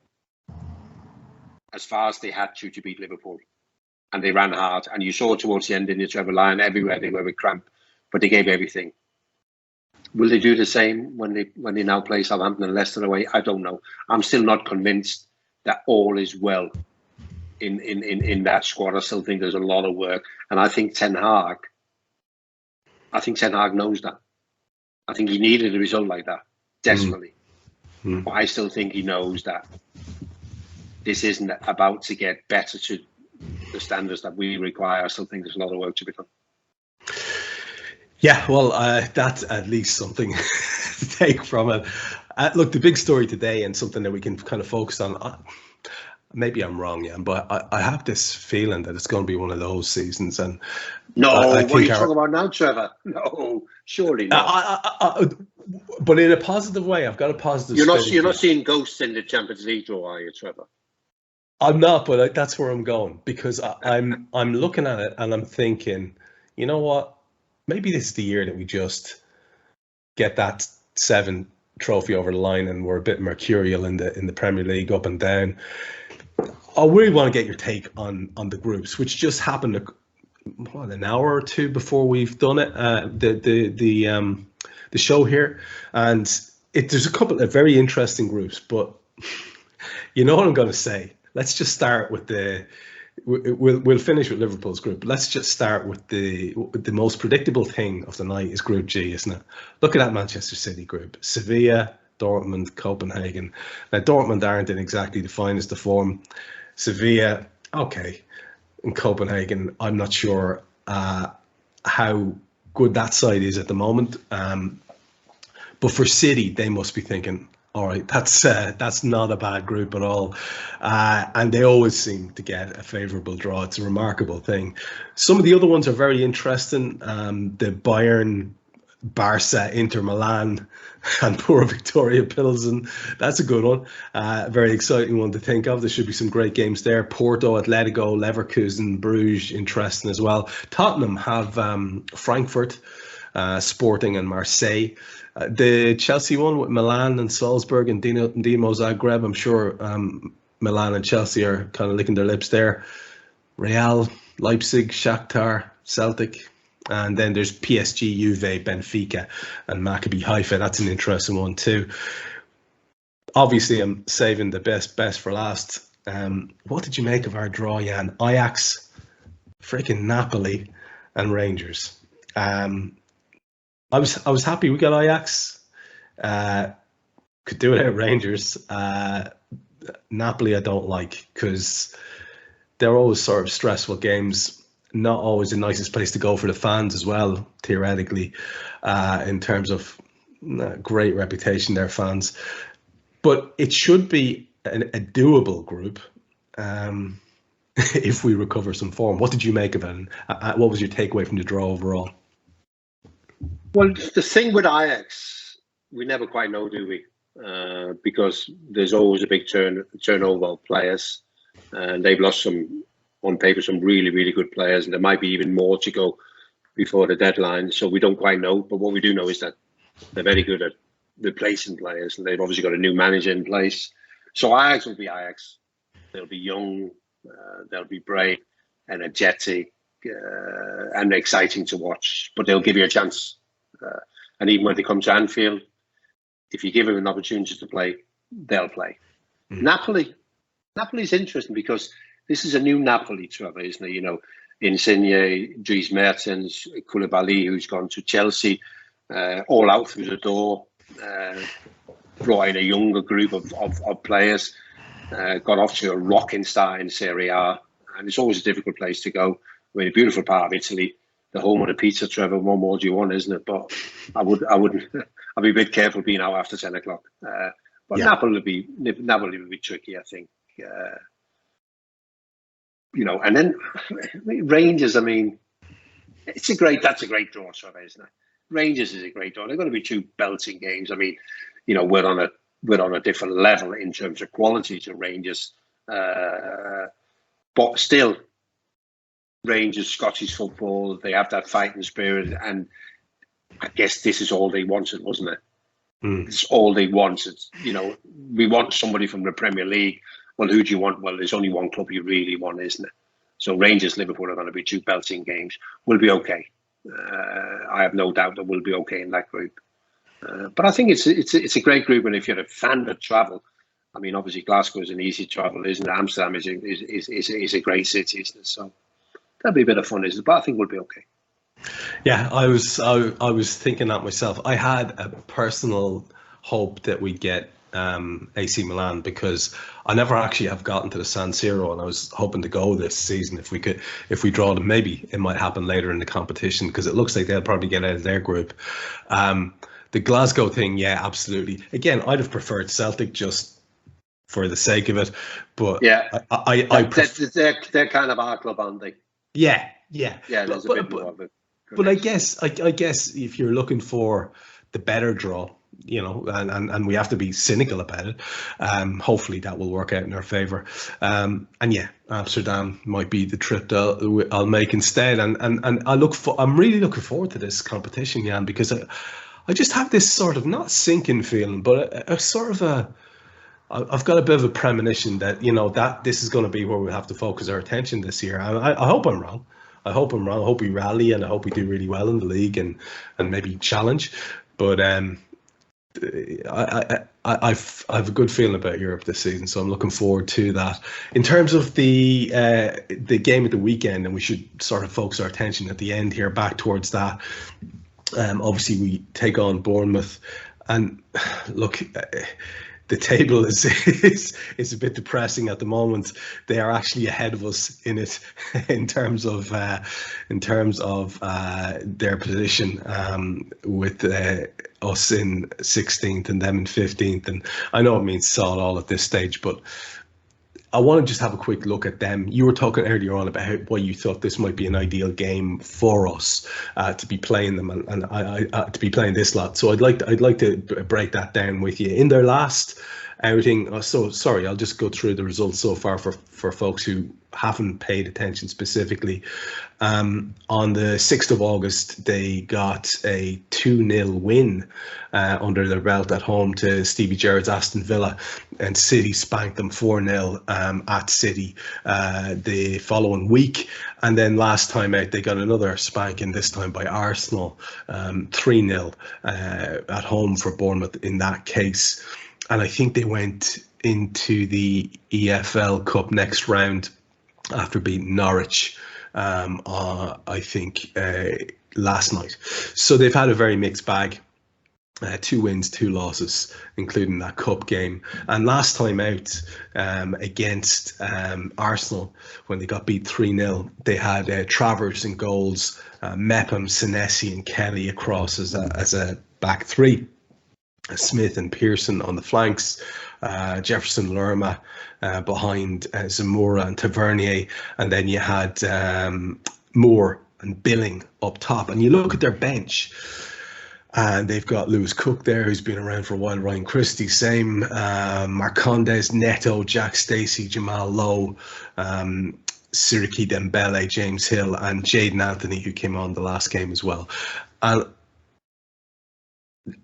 as far as they had to beat Liverpool, and they ran hard. And you saw towards the end in the Trevor line, everywhere they were with cramp, but they gave everything. Will they do the same when they now play Southampton and Leicester away? I don't know. I'm still not convinced that all is well in that squad. I still think there's a lot of work, and I think Ten Hag knows that. I think he needed a result like that desperately. But I still think he knows that this isn't about to get better to the standards that we require. I still think there's a lot of work to be done. Yeah, well, that's at least something to take from it. Look, the big story today, and something that we can kind of focus on, maybe I'm wrong, Jan, but I have this feeling that it's going to be one of those seasons. And no, what are you talking about now, Trevor? No, surely not. But in a positive way, I've got a positive. You're not seeing ghosts in the Champions League draw, are you, Trevor? I'm not, but that's where I'm going, because I'm looking at it and I'm thinking, you know what? Maybe this is the year that we just get that 7 trophy over the line and were a bit mercurial in the Premier League, up and down. I really want to get your take on the groups, which just happened an hour or two before we've done it, the show here, and there's a couple of very interesting groups. But you know what I'm going to say. Let's just start with We'll finish with Liverpool's group. But let's just start with the most predictable thing of the night is Group G, isn't it? Look at that Manchester City group: Sevilla, Dortmund, Copenhagen. Now Dortmund aren't in exactly the finest of form. Sevilla, okay, and Copenhagen, I'm not sure how good that side is at the moment. But for City, they must be thinking, all right, that's not a bad group at all. And they always seem to get a favourable draw. It's a remarkable thing. Some of the other ones are very interesting. The Bayern, Barca, Inter Milan, and poor Victoria Pilsen. That's a good one. Very exciting one to think of. There should be some great games there. Porto, Atletico, Leverkusen, Bruges, interesting as well. Tottenham have Frankfurt, Sporting, and Marseille. The Chelsea one with Milan and Salzburg and Dinamo Zagreb. I'm sure Milan and Chelsea are kind of licking their lips there. Real, Leipzig, Shakhtar, Celtic. And then there's PSG, Juve, Benfica, and Maccabi Haifa. That's an interesting one too. Obviously, I'm saving the best for last. What did you make of our draw, Jan? Ajax, freaking Napoli, and Rangers. I was happy we got Ajax. Could do without Rangers. Napoli I don't like because they're always sort of stressful games. Not always the nicest place to go for the fans as well, theoretically, in terms of great reputation, their fans. But it should be a doable group if we recover some form. What did you make of it? And what was your takeaway from the draw overall? Well, the thing with Ajax, we never quite know, do we? Because there's always a big turnover of players. And they've lost on paper, some really, really good players, and there might be even more to go before the deadline. So we don't quite know. But what we do know is that they're very good at replacing players, and they've obviously got a new manager in place. So Ajax will be Ajax. They'll be young, they'll be brave, energetic, and exciting to watch. But they'll give you a chance. And even when they come to Anfield, if you give them an opportunity to play, they'll play. Napoli's interesting because this is a new Napoli, Trevor, isn't it? You know, Insigne, Dries Mertens, Koulibaly, who's gone to Chelsea, all out through the door, brought in a younger group of players, got off to a rocking start in Serie A, and it's always a difficult place to go. I mean, a beautiful part of Italy, the home of the pizza, Trevor. What more do you want, isn't it? But I'd be a bit careful being out after 10 o'clock. But yeah. Napoli would be tricky, I think. You know, and then Rangers, I mean, that's a great draw, Trevor, isn't it? Rangers is a great draw. They're going to be two belting games. I mean, you know, we're on a different level in terms of quality to Rangers. But still, Rangers, Scottish football, they have that fighting spirit, and I guess this is all they wanted, wasn't it? It's all they wanted. You know, we want somebody from the Premier League. Well, who do you want? Well, there's only one club you really want, isn't it? So Rangers, Liverpool are going to be two belting games. We'll be okay. I have no doubt that we'll be okay in that group. But I think it's a great group, and if you're a fan of travel, I mean, obviously Glasgow is an easy travel, isn't it? Amsterdam is a great city, isn't it? So that'll be a bit of fun, isn't it? But I think we'll be okay. Yeah, I was thinking that myself. I had a personal hope that we'd get AC Milan because I never actually have gotten to the San Siro, and I was hoping to go this season if we draw them. Maybe it might happen later in the competition because it looks like they'll probably get out of their group. The Glasgow thing, yeah, absolutely. Again, I'd have preferred Celtic just for the sake of it, but yeah, they're kind of our club, aren't they? Yeah. There's a bit more of it. But I guess if you're looking for the better draw, you know, and we have to be cynical about it. Hopefully that will work out in our favour. And yeah, Amsterdam might be the trip that I'll make instead. And I'm really looking forward to this competition, Jan, because I I just have this sort of not sinking feeling, but a sort of a. I've got a bit of a premonition that that this is going to be where we have to focus our attention this year. I hope I'm wrong. I hope I'm wrong. I hope we rally, and I hope we do really well in the league and maybe challenge. But I've a good feeling about Europe this season, so I'm looking forward to that. In terms of the game at the weekend, and we should sort of focus our attention at the end here back towards that. Obviously, we take on Bournemouth, and look. The table is a bit depressing at the moment. They are actually ahead of us in it in terms of their position, with us in 16th and them in 15th. And I know it means sod all at this stage, but I want to just have a quick look at them. You were talking earlier on about why you thought this might be an ideal game for us to be playing them, and I to be playing this lot. So I'd like to break that down with you. In their last outing, so sorry, I'll just go through the results so far for folks who haven't paid attention specifically. On the 6th of August, they got a 2-0 win under their belt at home to Stevie Gerrard's Aston Villa, and City spanked them 4-0 at City the following week. And then last time out, they got another spanking, this time by Arsenal, 3-0 at home for Bournemouth in that case. And I think they went into the EFL Cup next round after beating Norwich, I think, last night. So they've had a very mixed bag. 2 wins, 2 losses, including that cup game. And last time out against Arsenal, when they got beat 3-0, they had Travers in goals, Mepham, Senesi and Kelly across as a back three. Smith and Pearson on the flanks, Jefferson Lerma behind Zamora and Tavernier, and then you had Moore and Billing up top. And you look at their bench, and they've got Lewis Cook there, who's been around for a while, Ryan Christie, same, Marcondes, Neto, Jack Stacey, Jamal Lowe, Siriki Dembele, James Hill, and Jaden Anthony, who came on the last game as well. And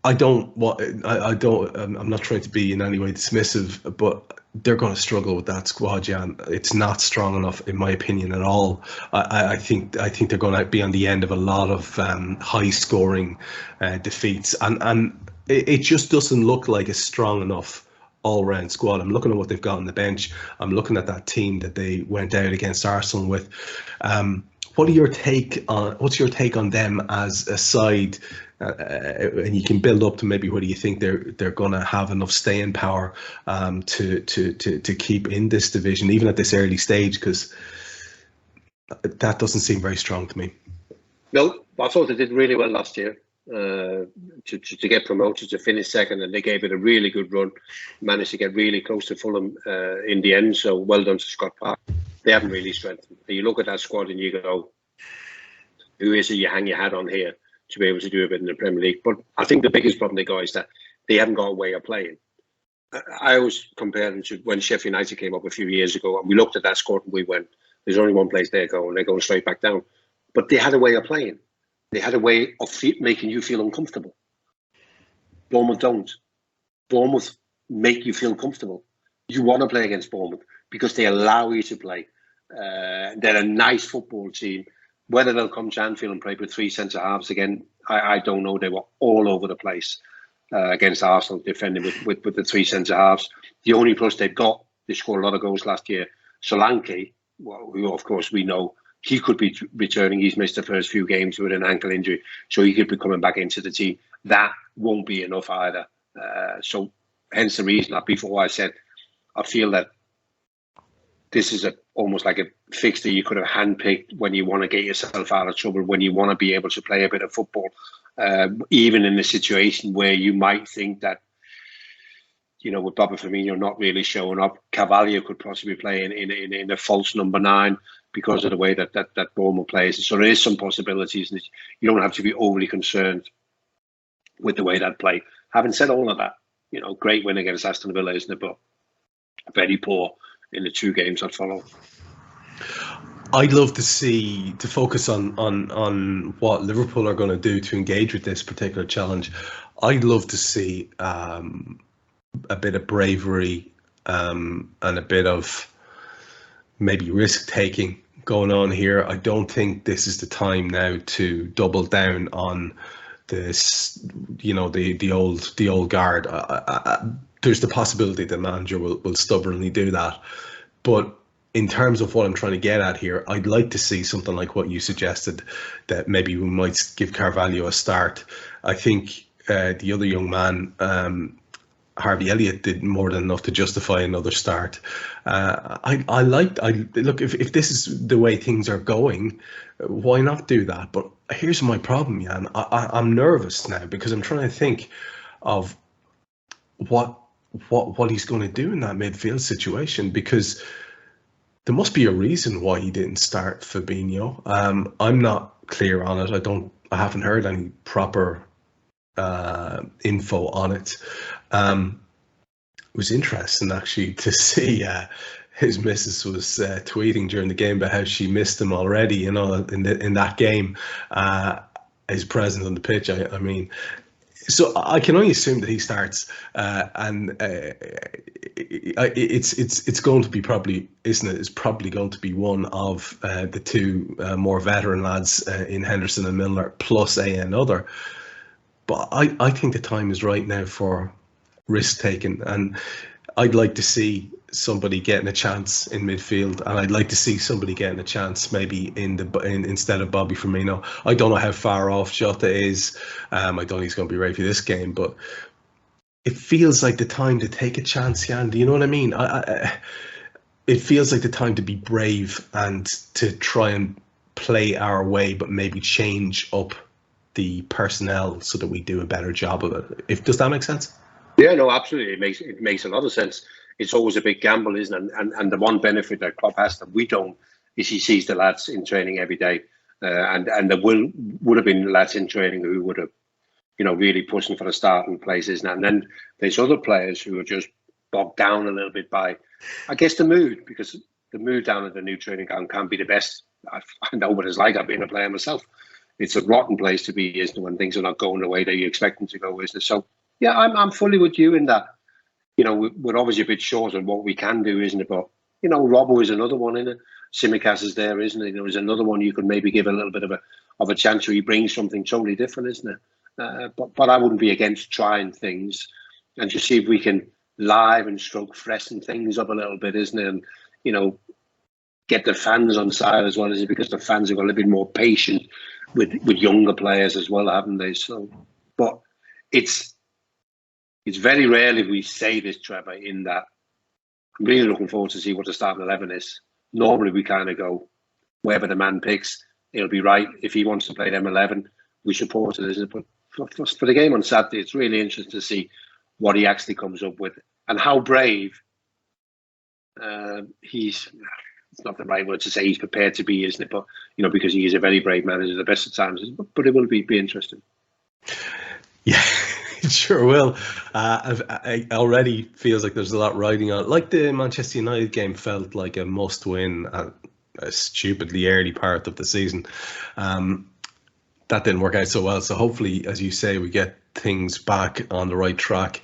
I'm not trying to be in any way dismissive, but they're going to struggle with that squad, Jan. It's not strong enough, in my opinion, at all. I think they're going to be on the end of a lot of high-scoring defeats, and it just doesn't look like a strong enough all-round squad. I'm looking at what they've got on the bench. I'm looking at that team that they went out against Arsenal with. What's your take on them as a side? And you can build up to maybe whether you think they're going to have enough staying power to keep in this division, even at this early stage, because that doesn't seem very strong to me. No, I thought they did really well last year to get promoted, to finish second, and they gave it a really good run, managed to get really close to Fulham in the end, so well done to Scott Park. They haven't really strengthened. You look at that squad and you go, who is it you hang your hat on here to be able to do a bit in the Premier League? But I think the biggest problem they got is that they haven't got a way of playing. I always compare them to when Sheffield United came up a few years ago, and we looked at that squad and we went, there's only one place they're going, they're going straight back down. But they had a way of playing. They had a way of making you feel uncomfortable. Bournemouth don't. Bournemouth make you feel comfortable. You want to play against Bournemouth because they allow you to play. They're a nice football team. Whether they'll come to Anfield and play with 3 centre halves again, I don't know. They were all over the place against Arsenal, defending with the 3 centre halves. The only plus they've got, they scored a lot of goals last year. Solanke, who of course we know, he could be returning. He's missed the first few games with an ankle injury, so he could be coming back into the team. That won't be enough either. So hence the reason before I said I feel that this is almost like a fixture you could have handpicked when you want to get yourself out of trouble, when you want to be able to play a bit of football, even in a situation where you might think that, with Bobby Firmino not really showing up, Carvalho could possibly play in a false number 9 because of the way that Bournemouth plays. So there is some possibilities, and you don't have to be overly concerned with the way that play. Having said all of that, great win against Aston Villa, isn't it? But very poor in the 2 games that follow. I'd love to focus on what Liverpool are going to do to engage with this particular challenge. I'd love to see a bit of bravery and a bit of maybe risk taking going on here. I don't think this is the time now to double down on this, the old guard. There's the possibility the manager will stubbornly do that, but in terms of what I'm trying to get at here, I'd like to see something like what you suggested, that maybe we might give Carvalho a start. I think the other young man, Harvey Elliott, did more than enough to justify another start. Look, if this is the way things are going, why not do that? But here's my problem, Jan. I'm nervous now because I'm trying to think of what he's going to do in that midfield situation, because there must be a reason why he didn't start Fabinho. I'm not clear on it. I haven't heard any proper info on it. It was interesting actually to see his missus was tweeting during the game about how she missed him already. In that game, his presence on the pitch. I mean. So I can only assume that he starts, and it's going to be probably, isn't it? It's probably going to be one of the two more veteran lads in Henderson and Milner, plus another. But I think the time is right now for risk taking, and I'd like to see somebody getting a chance in midfield, and I'd like to see somebody getting a chance maybe instead of Bobby Firmino. I don't know how far off Jota is. I don't think he's going to be ready for this game, but it feels like the time to take a chance, Jan. Do you know what I mean? It feels like the time to be brave and to try and play our way, but maybe change up the personnel so that we do a better job of it. Does that make sense? Yeah, no, absolutely. It makes a lot of sense. It's always a big gamble, isn't it? And the one benefit that Klopp has that we don't is he sees the lads in training every day, and there would have been lads in training who would have, really pushing for the starting places. And then there's other players who are just bogged down a little bit by, I guess, the mood, because the mood down at the new training ground can't be the best. I know what it's like. I've been a player myself. It's a rotten place to be, isn't it, when things are not going the way that you expect them to go, isn't it? So yeah, I'm fully with you in that. We're obviously a bit short on what we can do, isn't it? But, Robbo is another one, isn't it? Simicast is there, isn't it? There is another one you could maybe give a little bit of a chance where he brings something totally different, isn't it? But I wouldn't be against trying things and just see if we can live and stroke freshen things up a little bit, isn't it? And, get the fans on side as well, is it? Because the fans have got a little bit more patient with younger players as well, haven't they? So, but it's very rarely we say this, Trevor, in that I'm really looking forward to see what the starting 11 is. Normally we kind of go, wherever the man picks, it'll be right. If he wants to play them 11, we support it, isn't it? But for the game on Saturday, it's really interesting to see what he actually comes up with and how brave he's... It's not the right word to say he's prepared to be, isn't it? But, because he is a very brave man at the best of times. But it will be interesting. Yeah. It sure will. I already feels like there's a lot riding on it. Like the Manchester United game felt like a must-win at a stupidly early part of the season. That didn't work out so well. So hopefully, as you say, we get things back on the right track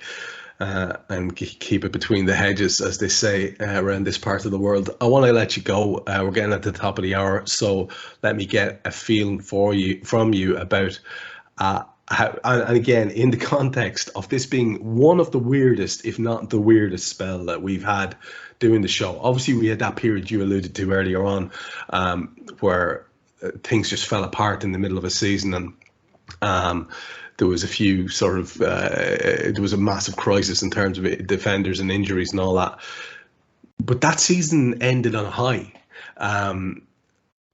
and keep it between the hedges, as they say around this part of the world. I want to let you go. We're getting at the top of the hour, so let me get a feeling from you about how, and again, in the context of this being one of the weirdest, if not the weirdest spell that we've had doing the show. Obviously, we had that period you alluded to earlier on where things just fell apart in the middle of a season, and there was a few sort of, there was a massive crisis in terms of defenders and injuries and all that. But that season ended on a high.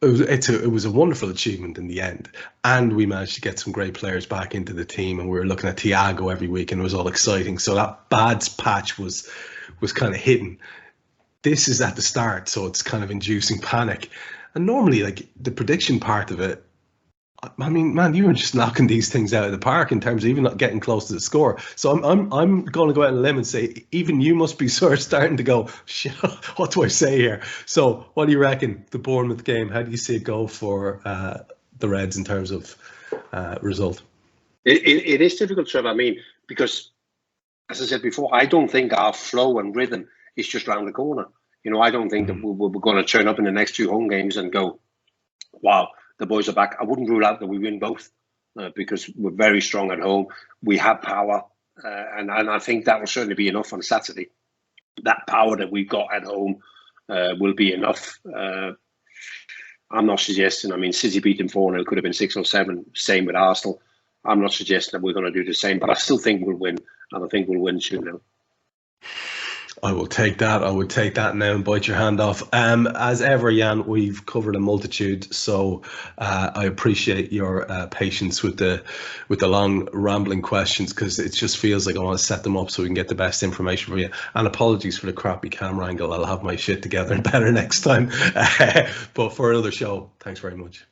It was a wonderful achievement in the end, and we managed to get some great players back into the team, and we were looking at Thiago every week, and it was all exciting. So that bad patch was kind of hidden. This is at the start, so it's kind of inducing panic. And normally, like the prediction part of it, I mean, man, you were just knocking these things out of the park in terms of even not getting close to the score. So I'm going to go out on a limb and say even you must be sort of starting to go, shit, what do I say here? So what do you reckon, the Bournemouth game? How do you see it go for the Reds in terms of result? It is difficult, Trevor. I mean, because as I said before, I don't think our flow and rhythm is just round the corner. You know, I don't think that we're going to turn up in the next 2 home games and go, wow, the boys are back. I wouldn't rule out that we win both because we're very strong at home. We have power, and I think that will certainly be enough on Saturday. That power that we've got at home will be enough. I'm not suggesting, I mean, City beat them 4-0, could have been 6 or 7. Same with Arsenal. I'm not suggesting that we're going to do the same, but I still think we'll win, and I think we'll win 2-0. I will take that. I would take that now and bite your hand off. As ever, Jan, we've covered a multitude, so I appreciate your patience with the long rambling questions, because it just feels like I want to set them up so we can get the best information for you. And apologies for the crappy camera angle. I'll have my shit together better next time. But for another show, thanks very much.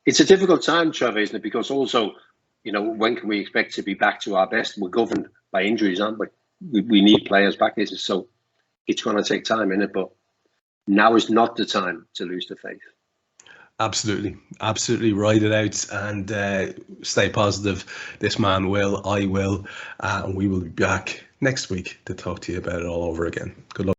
It's a difficult time, Trevor, isn't it? Because also, you know, when can we expect to be back to our best? We're governed by injuries, aren't we? We need players back, so it's going to take time, innit? But now is not the time to lose the faith. Absolutely ride it out and stay positive. This man will, I will, and we will be back next week to talk to you about it all over again. Good luck.